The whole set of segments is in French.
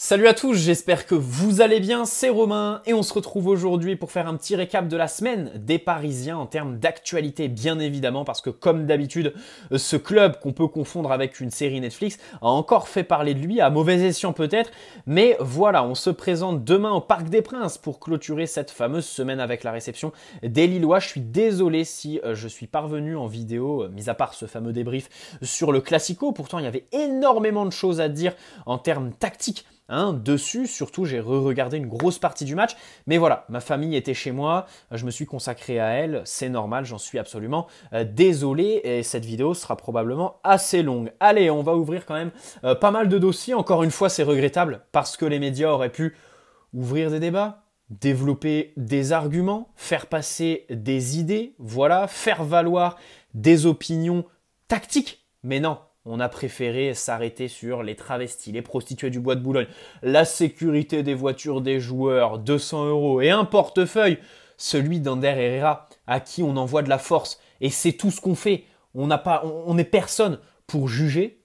Salut à tous, j'espère que vous allez bien, c'est Romain et on se retrouve aujourd'hui pour faire un petit récap de la semaine des Parisiens en termes d'actualité bien évidemment parce que comme d'habitude ce club qu'on peut confondre avec une série Netflix a encore fait parler de lui, à mauvais escient peut-être, mais voilà, on se présente demain au Parc des Princes pour clôturer cette fameuse semaine avec la réception des Lillois. Je suis désolé si je suis parvenu en vidéo, mis à part ce fameux débrief sur le Classico, pourtant il y avait énormément de choses à dire en termes tactiques dessus, surtout j'ai re-regardé une grosse partie du match, mais voilà, ma famille était chez moi, je me suis consacré à elle, c'est normal, j'en suis absolument désolé, et cette vidéo sera probablement assez longue. Allez, on va ouvrir quand même pas mal de dossiers, encore une fois c'est regrettable, parce que les médias auraient pu ouvrir des débats, développer des arguments, faire passer des idées, voilà, faire valoir des opinions tactiques, mais non. On a préféré s'arrêter sur les travestis, les prostituées du bois de Boulogne, la sécurité des voitures des joueurs, 200 € et un portefeuille, celui d'Ander Herrera, à qui on envoie de la force. Et c'est tout ce qu'on fait. On n'est personne pour juger,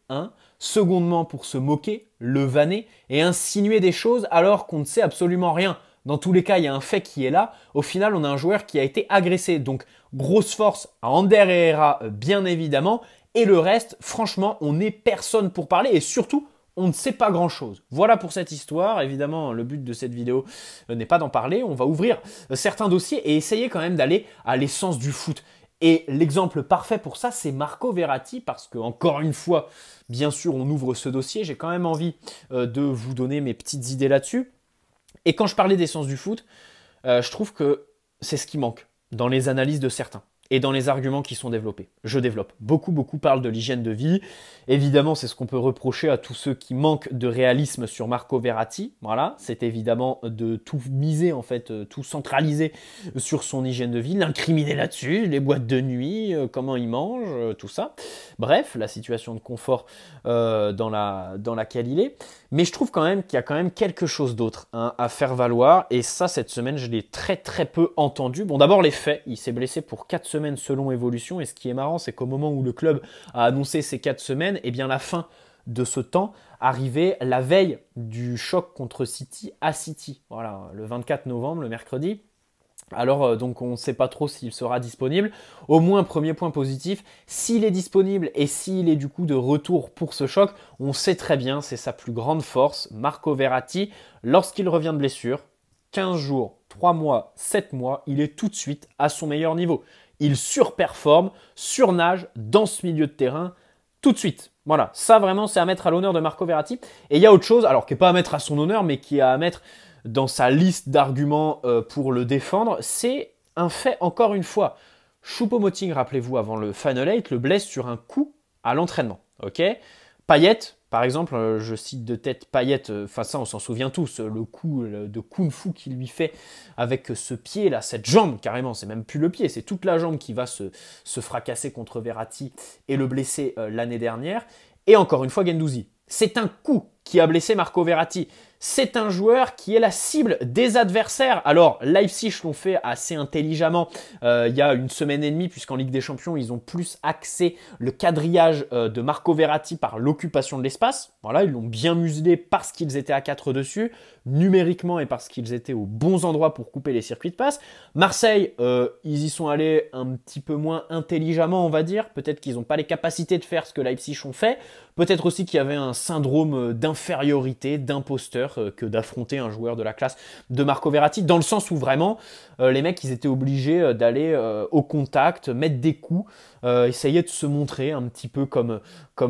secondement pour se moquer, le vanner et insinuer des choses alors qu'on ne sait absolument rien. Dans tous les cas, il y a un fait qui est là. Au final, on a un joueur qui a été agressé. Donc, grosse force à Ander Herrera, bien évidemment. Et le reste, franchement, on n'est personne pour parler et surtout, on ne sait pas grand-chose. Voilà pour cette histoire. Évidemment, le but de cette vidéo n'est pas d'en parler. On va ouvrir certains dossiers et essayer quand même d'aller à l'essence du foot. Et l'exemple parfait pour ça, c'est Marco Verratti parce que, encore une fois, bien sûr, on ouvre ce dossier. J'ai quand même envie de vous donner mes petites idées là-dessus. Et quand je parlais d'essence du foot, je trouve que c'est ce qui manque dans les analyses de certains. Et dans les arguments qui sont développés. Je développe. Beaucoup parlent de l'hygiène de vie. Évidemment, c'est ce qu'on peut reprocher à tous ceux qui manquent de réalisme sur Marco Verratti. Voilà, c'est évidemment de tout miser, en fait, tout centraliser sur son hygiène de vie, l'incriminer là-dessus, les boîtes de nuit, comment il mange, tout ça. Bref, la situation de confort dans laquelle il est. Mais je trouve quand même qu'il y a quand même quelque chose d'autre à faire valoir. Et ça, cette semaine, je l'ai très peu entendu. Bon, d'abord, les faits. Il s'est blessé pour 4 semaines selon Evolution. Et ce qui est marrant, c'est qu'au moment où le club a annoncé ces 4 semaines, eh bien, la fin de ce temps arrivait la veille du choc contre City à City. Voilà, le 24 novembre, le mercredi. Alors, donc on ne sait pas trop s'il sera disponible. Au moins, premier point positif, s'il est disponible et s'il est du coup de retour pour ce choc, on sait très bien, c'est sa plus grande force, Marco Verratti, lorsqu'il revient de blessure, 15 jours, 3 mois, 7 mois, il est tout de suite à son meilleur niveau. Il surperforme, surnage dans ce milieu de terrain, tout de suite. Voilà, ça vraiment c'est à mettre à l'honneur de Marco Verratti. Et il y a autre chose, alors qui n'est pas à mettre à son honneur, mais qui est à mettre dans sa liste d'arguments pour le défendre, c'est un fait encore une fois. Choupo-Moting, rappelez-vous, avant le Final 8, le blesse sur un coup à l'entraînement. Ok, Payet, par exemple, je cite de tête Payet, enfin ça on s'en souvient tous, le coup de kung-fu qu'il lui fait avec ce pied là, cette jambe carrément, c'est même plus le pied, c'est toute la jambe qui va se fracasser contre Verratti et le blesser l'année dernière. Et encore une fois Guendouzi. C'est un coup qui a blessé Marco Verratti. C'est un joueur qui est la cible des adversaires. Alors, Leipzig l'ont fait assez intelligemment il y a une semaine et demie, puisqu'en Ligue des Champions, ils ont plus axé le quadrillage de Marco Verratti par l'occupation de l'espace. Voilà, ils l'ont bien muselé parce qu'ils étaient à 4 dessus, numériquement et parce qu'ils étaient aux bons endroits pour couper les circuits de passe. Marseille, ils y sont allés un petit peu moins intelligemment, on va dire. Peut-être qu'ils n'ont pas les capacités de faire ce que Leipzig ont fait. Peut-être aussi qu'il y avait un syndrome d'infériorité, d'imposteur que d'affronter un joueur de la classe de Marco Verratti, dans le sens où vraiment les mecs ils étaient obligés d'aller au contact, mettre des coups, essayer de se montrer un petit peu comme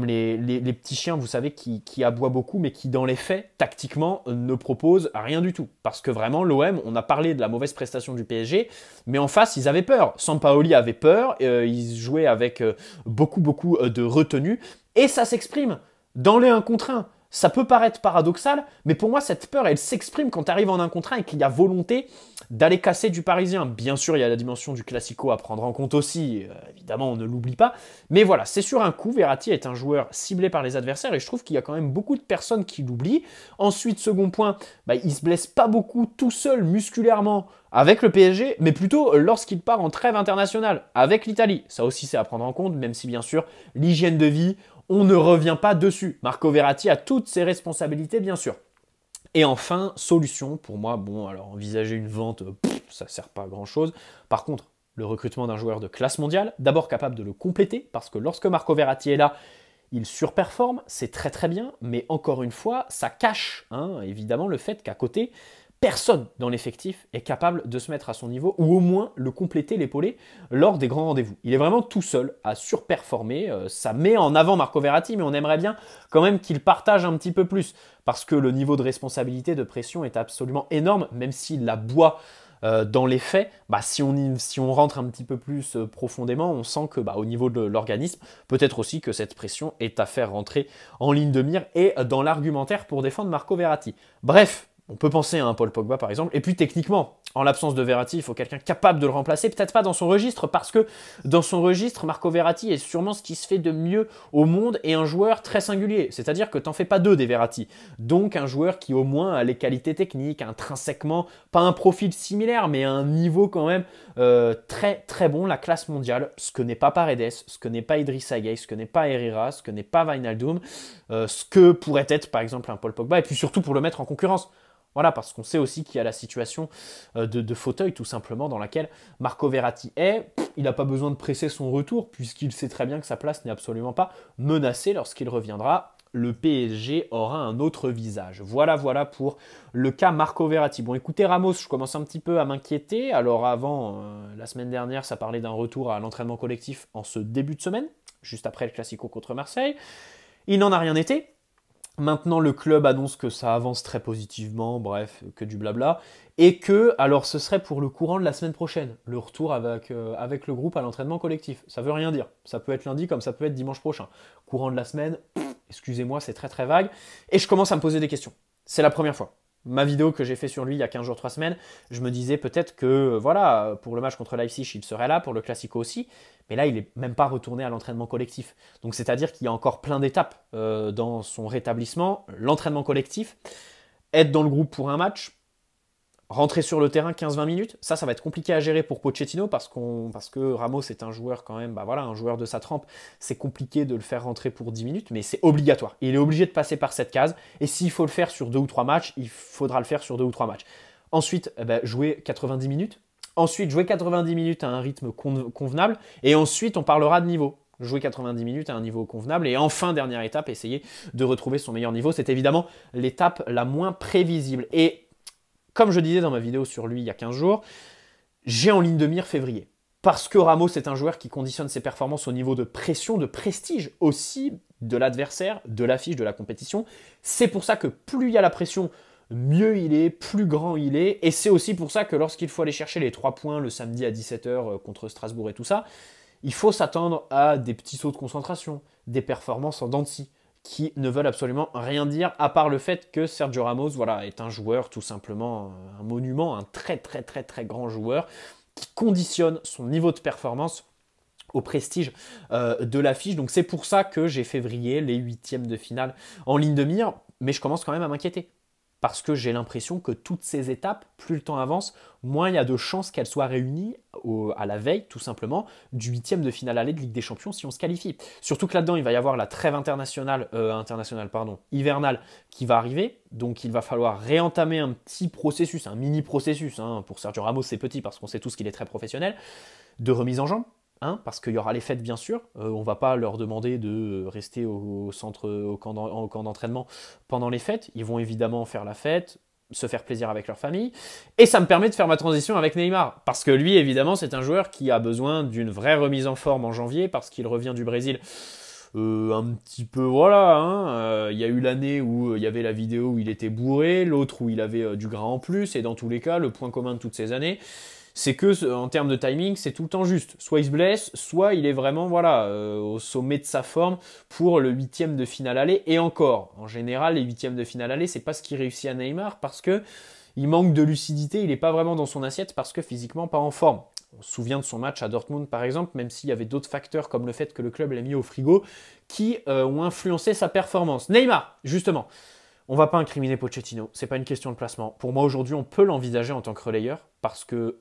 les petits chiens, vous savez, qui aboient beaucoup mais qui dans les faits, tactiquement, ne proposent rien du tout. Parce que vraiment l'OM, on a parlé de la mauvaise prestation du PSG, mais en face ils avaient peur. Sampaoli avait peur, ils jouaient avec beaucoup de retenue, et ça s'exprime dans les 1 contre 1. Ça peut paraître paradoxal, mais pour moi, cette peur, elle s'exprime quand tu arrives en 1 contre 1 et qu'il y a volonté d'aller casser du Parisien. Bien sûr, il y a la dimension du Classico à prendre en compte aussi, évidemment, on ne l'oublie pas. Mais voilà, c'est sur un coup, Verratti est un joueur ciblé par les adversaires et je trouve qu'il y a quand même beaucoup de personnes qui l'oublient. Ensuite, second point, il se blesse pas beaucoup tout seul musculairement avec le PSG, mais plutôt lorsqu'il part en trêve internationale avec l'Italie. Ça aussi, c'est à prendre en compte, même si bien sûr, l'hygiène de vie, on ne revient pas dessus. Marco Verratti a toutes ses responsabilités, bien sûr. Et enfin, solution, pour moi, bon, alors envisager une vente, ça ne sert pas à grand-chose. Par contre, le recrutement d'un joueur de classe mondiale, d'abord capable de le compléter, parce que lorsque Marco Verratti est là, il surperforme, c'est très très bien, mais encore une fois, ça cache évidemment le fait qu'à côté, personne dans l'effectif est capable de se mettre à son niveau, ou au moins le compléter, l'épauler, lors des grands rendez-vous. Il est vraiment tout seul à surperformer, ça met en avant Marco Verratti, mais on aimerait bien quand même qu'il partage un petit peu plus, parce que le niveau de responsabilité, de pression est absolument énorme, même s'il la boit dans les faits, si on rentre un petit peu plus profondément, on sent que au niveau de l'organisme, peut-être aussi que cette pression est à faire rentrer en ligne de mire et dans l'argumentaire pour défendre Marco Verratti. Bref, on peut penser à un Paul Pogba par exemple, et puis techniquement, en l'absence de Verratti, il faut quelqu'un capable de le remplacer, peut-être pas dans son registre, parce que dans son registre, Marco Verratti est sûrement ce qui se fait de mieux au monde et un joueur très singulier, c'est-à-dire que t'en fais pas deux des Verratti, donc un joueur qui au moins a les qualités techniques, intrinsèquement, pas un profil similaire, mais un niveau quand même très très bon, la classe mondiale, ce que n'est pas Paredes, ce que n'est pas Idrissa Gueye, ce que n'est pas Herrera, ce que n'est pas Wijnaldum, ce que pourrait être par exemple un Paul Pogba, et puis surtout pour le mettre en concurrence. Voilà, parce qu'on sait aussi qu'il y a la situation de fauteuil, tout simplement, dans laquelle Marco Verratti est. Il n'a pas besoin de presser son retour, puisqu'il sait très bien que sa place n'est absolument pas menacée lorsqu'il reviendra. Le PSG aura un autre visage. Voilà pour le cas Marco Verratti. Bon, écoutez, Ramos, je commence un petit peu à m'inquiéter. Alors avant, la semaine dernière, ça parlait d'un retour à l'entraînement collectif en ce début de semaine, juste après le Classico contre Marseille. Il n'en a rien été. Maintenant, le club annonce que ça avance très positivement, bref, que du blabla, et que, alors ce serait pour le courant de la semaine prochaine, le retour avec le groupe à l'entraînement collectif. Ça veut rien dire, ça peut être lundi comme ça peut être dimanche prochain. Courant de la semaine, excusez-moi, c'est très très vague, et je commence à me poser des questions. C'est la première fois. Ma vidéo que j'ai fait sur lui il y a 15 jours, 3 semaines, je me disais peut-être que, voilà, pour le match contre Leipzig, il serait là, pour le Classico aussi, mais là, il n'est même pas retourné à l'entraînement collectif. Donc, c'est-à-dire qu'il y a encore plein d'étapes dans son rétablissement. L'entraînement collectif, être dans le groupe pour un match, rentrer sur le terrain 15-20 minutes, ça va être compliqué à gérer pour Pochettino parce que Ramos est un joueur quand même, un joueur de sa trempe. C'est compliqué de le faire rentrer pour 10 minutes, mais c'est obligatoire. Il est obligé de passer par cette case. Et s'il faut le faire sur 2 ou 3 matchs, il faudra le faire sur 2 ou 3 matchs. Ensuite, jouer 90 minutes. Ensuite, jouer 90 minutes à un rythme convenable. Et ensuite, on parlera de niveau. Jouer 90 minutes à un niveau convenable. Et enfin, dernière étape, essayer de retrouver son meilleur niveau. C'est évidemment l'étape la moins prévisible. Et comme je disais dans ma vidéo sur lui il y a 15 jours, j'ai en ligne de mire février. Parce que Ramos est un joueur qui conditionne ses performances au niveau de pression, de prestige aussi de l'adversaire, de l'affiche, de la compétition. C'est pour ça que plus il y a la pression, mieux il est, plus grand il est. Et c'est aussi pour ça que lorsqu'il faut aller chercher les 3 points le samedi à 17h contre Strasbourg et tout ça, il faut s'attendre à des petits sauts de concentration, des performances en dents de scie, qui ne veulent absolument rien dire, à part le fait que Sergio Ramos est un joueur, tout simplement un monument, un très très très très grand joueur, qui conditionne son niveau de performance au prestige de l'affiche. Donc c'est pour ça que j'ai février, les 8e de finale en ligne de mire, mais je commence quand même à m'inquiéter. Parce que j'ai l'impression que toutes ces étapes, plus le temps avance, moins il y a de chances qu'elles soient réunies à la veille, tout simplement, du 8e de finale aller de Ligue des Champions si on se qualifie. Surtout que là-dedans, il va y avoir la trêve hivernale qui va arriver. Donc il va falloir réentamer un petit processus, un mini processus. Pour Sergio Ramos, c'est petit parce qu'on sait tous qu'il est très professionnel, de remise en jambe. Parce qu'il y aura les fêtes bien sûr, on ne va pas leur demander de rester au camp d'entraînement pendant les fêtes, ils vont évidemment faire la fête, se faire plaisir avec leur famille, et ça me permet de faire ma transition avec Neymar, parce que lui évidemment c'est un joueur qui a besoin d'une vraie remise en forme en janvier, parce qu'il revient du Brésil un petit peu, il y a eu l'année où il y avait la vidéo où il était bourré, l'autre où il avait du gras en plus, et dans tous les cas, le point commun de toutes ces années, c'est que en termes de timing, c'est tout le temps juste. Soit il se blesse, soit il est vraiment au sommet de sa forme pour le 8e de finale aller. Et encore, en général, les 8e de finale aller, c'est pas ce qui réussit à Neymar parce que il manque de lucidité, il n'est pas vraiment dans son assiette parce que physiquement pas en forme. On se souvient de son match à Dortmund par exemple, même s'il y avait d'autres facteurs comme le fait que le club l'a mis au frigo qui ont influencé sa performance. Neymar, justement. On va pas incriminer Pochettino, c'est pas une question de placement. Pour moi aujourd'hui, on peut l'envisager en tant que relayeur parce que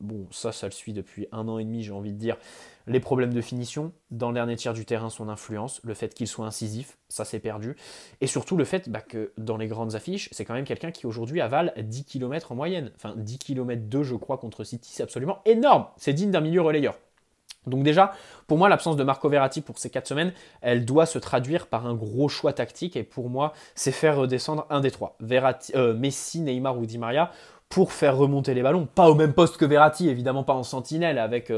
bon, ça le suit depuis 1 an et demi, j'ai envie de dire. Les problèmes de finition, dans le dernier tiers du terrain, son influence, le fait qu'il soit incisif, ça s'est perdu. Et surtout le fait que dans les grandes affiches, c'est quand même quelqu'un qui aujourd'hui avale 10 km en moyenne. Enfin 10 km 2 je crois contre City, c'est absolument énorme. C'est digne d'un milieu relayeur. Donc déjà, pour moi, l'absence de Marco Verratti pour ces 4 semaines, elle doit se traduire par un gros choix tactique. Et pour moi, c'est faire redescendre un des trois. Messi, Neymar ou Di Maria pour faire remonter les ballons. Pas au même poste que Verratti, évidemment pas en sentinelle, avec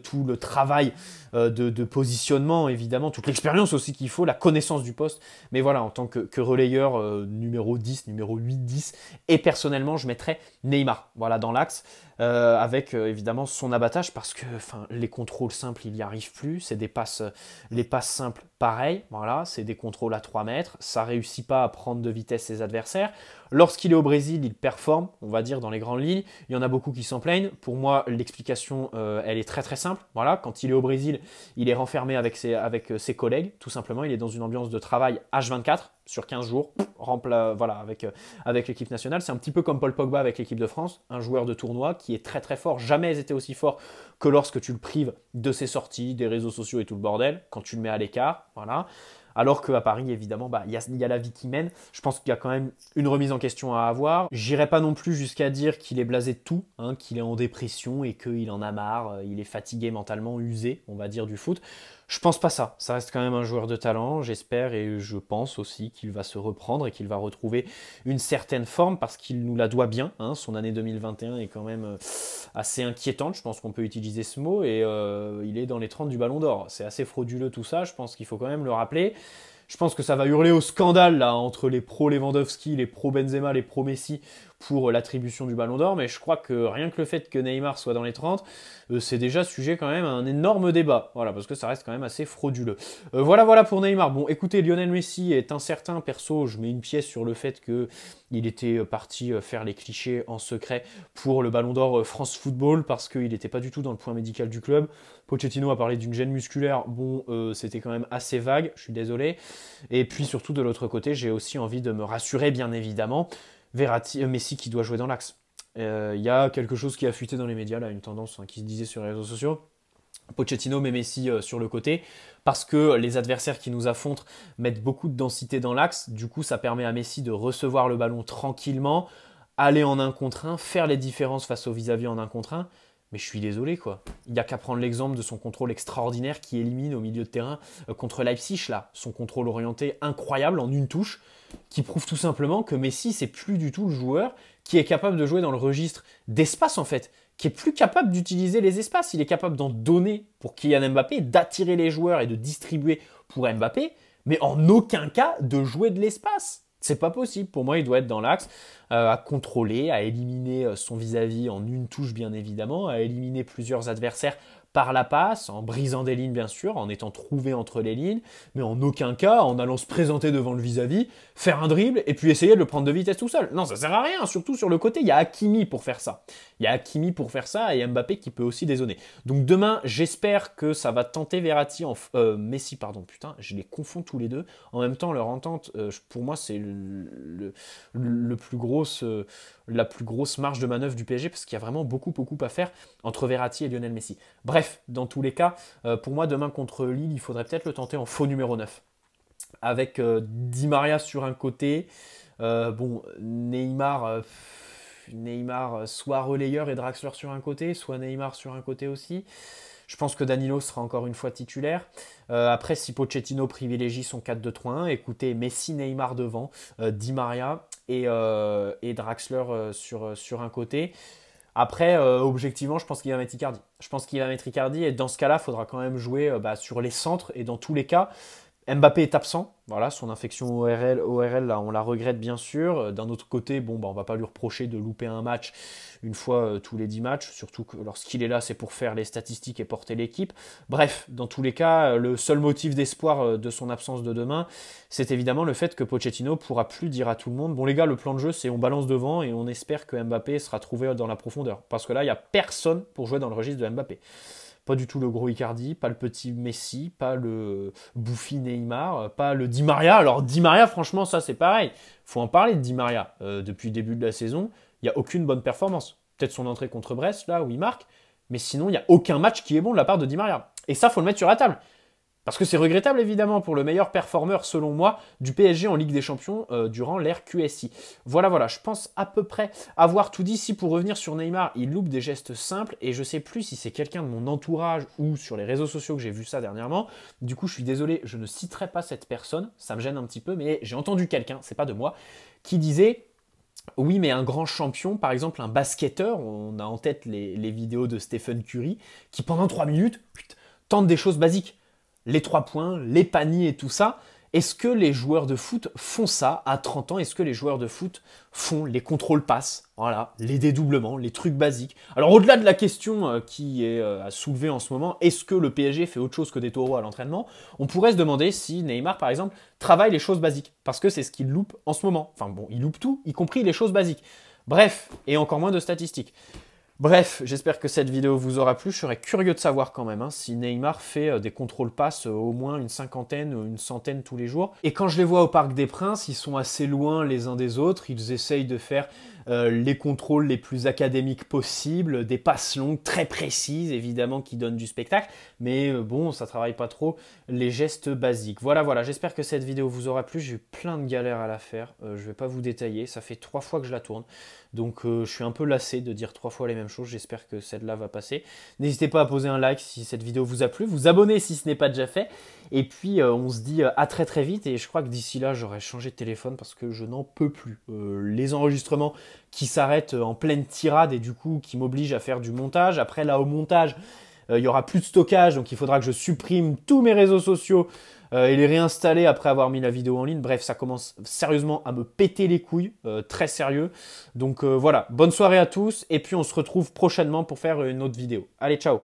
tout le travail de positionnement, évidemment, toute l'expérience aussi qu'il faut, la connaissance du poste. Mais voilà, en tant que relayeur numéro 10, numéro 8, 10, et personnellement, je mettrais Neymar voilà, dans l'axe, avec évidemment son abattage, parce que les contrôles simples, il n'y arrive plus. C'est des passes, les passes simples, pareil, voilà, c'est des contrôles à 3 mètres. Ça ne réussit pas à prendre de vitesse ses adversaires. Lorsqu'il est au Brésil, il performe, on va dire, dans les grandes lignes. Il y en a beaucoup qui s'en plaignent. Pour moi, l'explication, elle est très très simple. Voilà, quand il est au Brésil, il est renfermé avec ses collègues, tout simplement. Il est dans une ambiance de travail H24 sur 15 jours, voilà, avec l'équipe nationale. C'est un petit peu comme Paul Pogba avec l'équipe de France, un joueur de tournoi qui est très très fort. Jamais été aussi fort que lorsque tu le prives de ses sorties, des réseaux sociaux et tout le bordel, quand tu le mets à l'écart. Voilà. Alors qu'à Paris, évidemment, il y a la vie qui mène. Je pense qu'il y a quand même une remise en question à avoir. J'irai pas non plus jusqu'à dire qu'il est blasé de tout, qu'il est en dépression et qu'il en a marre, il est fatigué mentalement, usé, on va dire, du foot. Je pense pas ça. Ça reste quand même un joueur de talent, j'espère, et je pense aussi qu'il va se reprendre et qu'il va retrouver une certaine forme parce qu'il nous la doit bien. Son année 2021 est quand même assez inquiétante, je pense qu'on peut utiliser ce mot, et il est dans les 30 du Ballon d'Or. C'est assez frauduleux tout ça, je pense qu'il faut quand même le rappeler. Je pense que ça va hurler au scandale là entre les pro Lewandowski, les pro Benzema, les pro Messi pour l'attribution du Ballon d'Or, mais je crois que rien que le fait que Neymar soit dans les 30, c'est déjà sujet quand même à un énorme débat, voilà, parce que ça reste quand même assez frauduleux. Voilà pour Neymar. Bon, écoutez, Lionel Messi est incertain, perso, je mets une pièce sur le fait qu'il était parti faire les clichés en secret pour le Ballon d'Or France Football, parce qu'il n'était pas du tout dans le point médical du club. Pochettino a parlé d'une gêne musculaire, bon, c'était quand même assez vague, je suis désolé. Et puis surtout de l'autre côté, j'ai aussi envie de me rassurer, bien évidemment, Messi qui doit jouer dans l'axe. Il y a quelque chose qui a fuité dans les médias, là, une tendance qui se disait sur les réseaux sociaux. Pochettino met Messi sur le côté parce que les adversaires qui nous affrontent mettent beaucoup de densité dans l'axe. Du coup, ça permet à Messi de recevoir le ballon tranquillement, aller en 1 contre 1, faire les différences face au vis-à-vis en 1 contre 1. Mais je suis désolé, quoi. Il n'y a qu'à prendre l'exemple de son contrôle extraordinaire qui élimine au milieu de terrain contre Leipzig, là. Son contrôle orienté incroyable en une touche, qui prouve tout simplement que Messi, c'est plus du tout le joueur qui est capable de jouer dans le registre d'espace, en fait, qui est plus capable d'utiliser les espaces. Il est capable d'en donner pour Kylian Mbappé, d'attirer les joueurs et de distribuer pour Mbappé, mais en aucun cas de jouer de l'espace. C'est pas possible. Pour moi, il doit être dans l'axe, à contrôler, à éliminer son vis-à-vis en une touche, bien évidemment, à éliminer plusieurs adversaires par la passe, en brisant des lignes, bien sûr, en étant trouvé entre les lignes, mais en aucun cas en allant se présenter devant le vis-à-vis, faire un dribble et puis essayer de le prendre de vitesse tout seul. Non, ça sert à rien. Surtout sur le côté, il y a Hakimi pour faire ça. Il y a Hakimi pour faire ça et Mbappé qui peut aussi dézonner. Donc demain, j'espère que ça va tenter Verratti Messi, pardon, putain, je les confonds tous les deux. En même temps, leur entente, pour moi, c'est la plus grosse marge de manœuvre du PSG parce qu'il y a vraiment beaucoup à faire entre Verratti et Lionel Messi. Bref, dans tous les cas, pour moi, demain contre Lille, il faudrait peut-être le tenter en faux numéro 9. Avec Di Maria sur un côté, Neymar, soit relayeur et Draxler sur un côté, soit Neymar sur un côté aussi. Je pense que Danilo sera encore une fois titulaire. Après, si Pochettino privilégie son 4-2-3-1, écoutez, Messi, Neymar devant, Di Maria et Draxler sur un côté. Après, objectivement, je pense qu'il va mettre Icardi. Et dans ce cas-là, il faudra quand même jouer sur les centres. Et dans tous les cas, Mbappé est absent. Voilà, son infection ORL là, on la regrette bien sûr. D'un autre côté, on va pas lui reprocher de louper un match une fois tous les 10 matchs. Surtout que lorsqu'il est là, c'est pour faire les statistiques et porter l'équipe. Bref, dans tous les cas, le seul motif d'espoir de son absence de demain, c'est évidemment le fait que Pochettino pourra plus dire à tout le monde, bon les gars, le plan de jeu, c'est on balance devant et on espère que Mbappé sera trouvé dans la profondeur. Parce que là, il n'y a personne pour jouer dans le registre de Mbappé. Pas du tout le gros Icardi, pas le petit Messi, pas le bouffi Neymar, pas le Di Maria. Alors Di Maria, franchement, ça c'est pareil. Faut en parler de Di Maria. Depuis le début de la saison, il n'y a aucune bonne performance. Peut-être son entrée contre Brest, là, où il marque. Mais sinon, il n'y a aucun match qui est bon de la part de Di Maria. Et ça, faut le mettre sur la table. Parce que c'est regrettable, évidemment, pour le meilleur performeur, selon moi, du PSG en Ligue des Champions durant l'ère QSI. Voilà, je pense à peu près avoir tout dit. Si pour revenir sur Neymar, il loupe des gestes simples, et je sais plus si c'est quelqu'un de mon entourage ou sur les réseaux sociaux que j'ai vu ça dernièrement. Du coup, je suis désolé, je ne citerai pas cette personne, ça me gêne un petit peu, mais j'ai entendu quelqu'un, c'est pas de moi, qui disait... Oui, mais un grand champion, par exemple un basketteur, on a en tête les vidéos de Stephen Curry, qui pendant 3 minutes tente des choses basiques. Les 3 points, les paniers et tout ça. Est-ce que les joueurs de foot font ça à 30 ans? Est-ce que les joueurs de foot font les contrôles passes, voilà, les dédoublements, les trucs basiques? Alors au-delà de la question qui est à soulever en ce moment, est-ce que le PSG fait autre chose que des taureaux à l'entraînement? On pourrait se demander si Neymar, par exemple, travaille les choses basiques, parce que c'est ce qu'il loupe en ce moment. Enfin bon, il loupe tout, y compris les choses basiques. Bref, et encore moins de statistiques. Bref, j'espère que cette vidéo vous aura plu. Je serais curieux de savoir quand même si Neymar fait des contrôles passes au moins une cinquantaine ou une centaine tous les jours. Et quand je les vois au Parc des Princes, ils sont assez loin les uns des autres. Ils essayent de faire les contrôles les plus académiques possibles, des passes longues très précises, évidemment, qui donnent du spectacle. Mais bon, ça travaille pas trop les gestes basiques. Voilà, j'espère que cette vidéo vous aura plu. J'ai eu plein de galères à la faire. Je vais pas vous détailler. Ça fait 3 fois que je la tourne. Donc je suis un peu lassé de dire 3 fois les mêmes choses, j'espère que celle-là va passer. N'hésitez pas à poser un like si cette vidéo vous a plu, vous abonner si ce n'est pas déjà fait. Et puis on se dit à très très vite, et je crois que d'ici là j'aurai changé de téléphone parce que je n'en peux plus. Les enregistrements qui s'arrêtent en pleine tirade et du coup qui m'obligent à faire du montage. Après là au montage, il n'y aura plus de stockage, donc il faudra que je supprime tous mes réseaux sociaux et les réinstaller après avoir mis la vidéo en ligne. Bref, ça commence sérieusement à me péter les couilles, très sérieux. Donc voilà, bonne soirée à tous, et puis on se retrouve prochainement pour faire une autre vidéo. Allez, ciao!